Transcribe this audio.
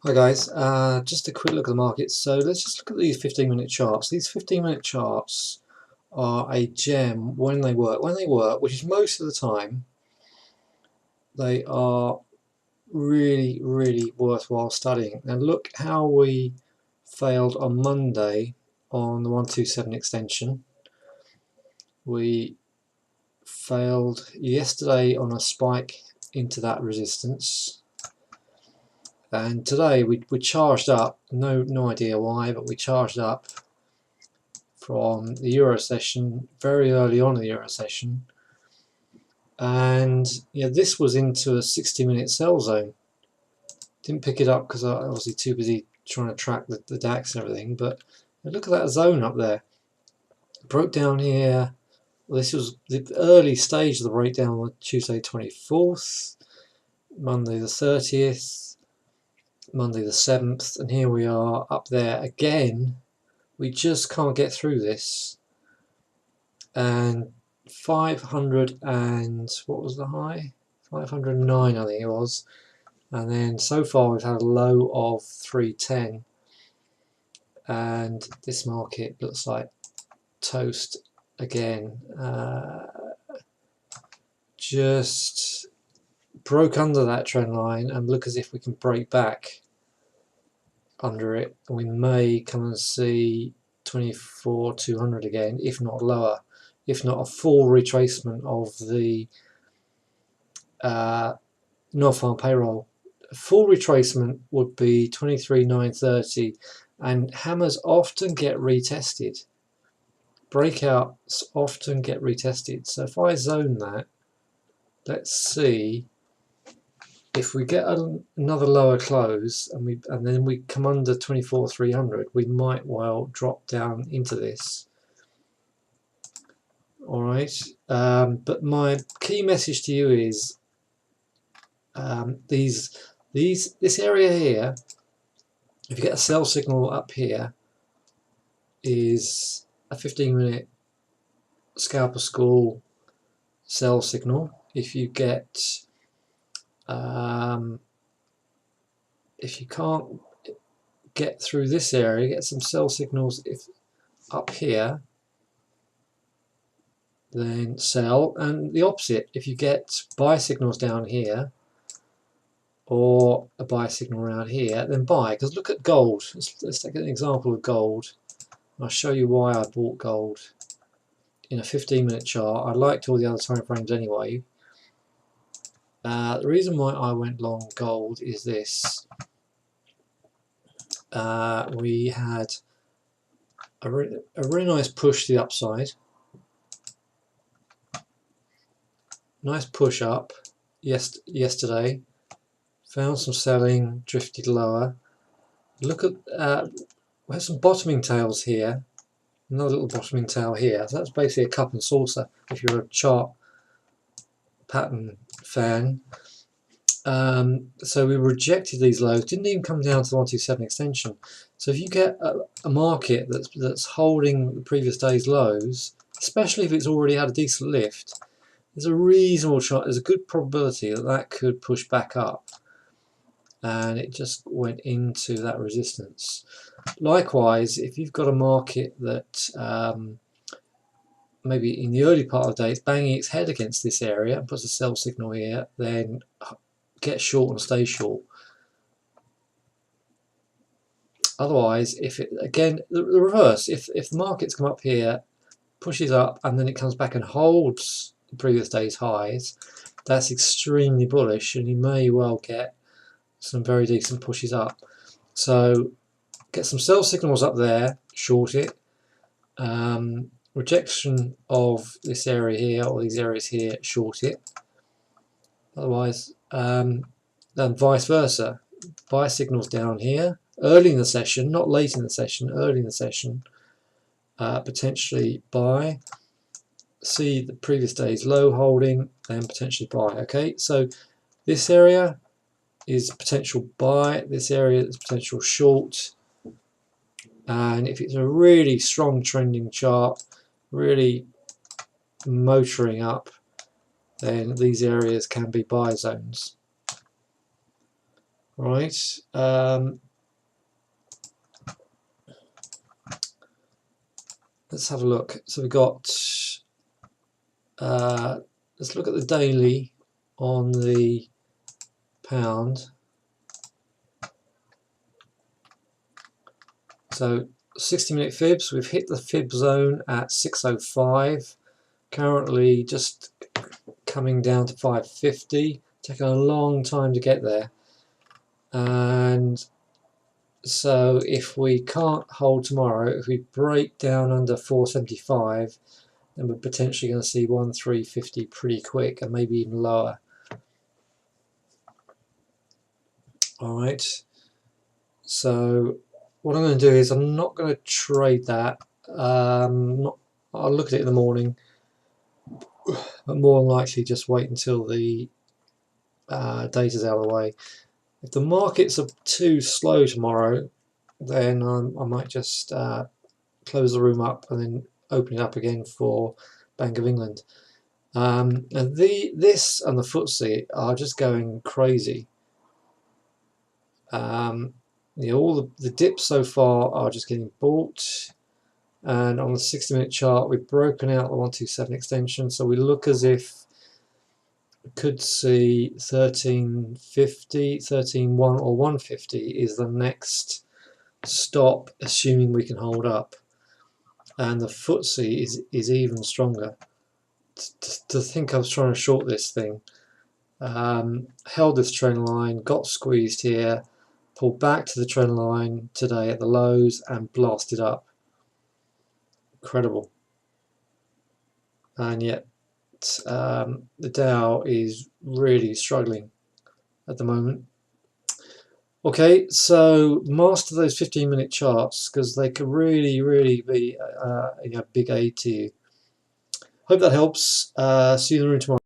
Hi guys, just a quick look at the market. So let's just look at these 15-minute charts. These 15-minute charts are a gem when they work. When they work, which is most of the time, they are really, really worthwhile studying. And look how we failed on Monday on the 127 extension. We failed yesterday on a spike into that resistance. And today we charged up, no idea why, but we charged up from the Euro session very early on in the Euro session, and this was into a 60-minute sell zone. Didn't pick it up because I was obviously too busy trying to track the DAX and everything, but look at that zone up there. Broke down here. Well, this was the early stage of the breakdown on Tuesday 24th, Monday the 30th, Monday the 7th, and here we are up there again. We just can't get through this, and 500 and what was the high? 509 I think it was, and then so far we've had a low of 310, and this market looks like toast again. Just broke under that trend line and look as if we can break back under it, and we may come and see 24,200 again, if not lower, if not a full retracement of the non-farm payroll. A full retracement would be 23,930, and hammers often get retested. Breakouts often get retested. So if I zone that, let's see if we get another lower close and then we come under 24,300, we might well drop down into this. All right, but my key message to you is this area here, if you get a sell signal up here, is a 15-minute scalper school sell signal. If you get if you can't get through this area, get some sell signals if up here, then sell. And the opposite, if you get buy signals down here or a buy signal around here, then buy. Because look at gold. Let's take an example of gold. I'll show you why I bought gold in a 15-minute chart. I liked all the other time frames anyway. The reason why I went long gold is this. We had a really nice push to the upside. Nice push up yesterday. Found some selling, drifted lower. Look at we have some bottoming tails here. Another little bottoming tail here. So that's basically a cup and saucer if you're a chart pattern fan. So we rejected these lows, didn't even come down to the 127 extension. So if you get a market that's holding the previous day's lows, especially if it's already had a decent lift, there's a reasonable chance, there's a good probability that that could push back up, and it just went into that resistance. Likewise, if you've got a market that maybe in the early part of the day it's banging its head against this area and puts a sell signal here, then get short and stay short. Otherwise, if it, again, the reverse, if the markets come up here, pushes up, and then it comes back and holds the previous day's highs, that's extremely bullish, and you may well get some very decent pushes up. So get some sell signals up there, short it. Rejection of this area here or these areas here, short it. Otherwise, then vice versa. Buy signals down here early in the session, not late in the session, early in the session. Potentially buy. See the previous day's low holding, then potentially buy. Okay, so this area is potential buy, this area is potential short, and if it's a really strong trending chart, really motoring up, then these areas can be buy zones. Right. Let's have a look. So we've got, let's look at the daily on the pound. So 60-minute fibs, we've hit the fib zone at 605. Currently just coming down to 550. Taking a long time to get there. And so if we can't hold tomorrow, if we break down under 475, then we're potentially going to see 1350 pretty quick, and maybe even lower. Alright, so what I'm going to do is I'm not going to trade that. I'll look at it in the morning, but more than likely just wait until the data's out of the way. If the markets are too slow tomorrow, then I might just close the room up and then open it up again for Bank of England. And this and the FTSE are just going crazy. All the dips so far are just getting bought, and on the 60-minute chart we've broken out the 127 extension, so we look as if we could see 1350, 13.1 or 150 is the next stop, assuming we can hold up. And the FTSE is even stronger. To think I was trying to short this thing, held this trend line, got squeezed here, pulled back to the trend line today at the lows and blasted up. Incredible. And yet the Dow is really struggling at the moment. Okay, so master those 15-minute charts, because they could really be a big aid to you. Hope that helps. See you in the room tomorrow.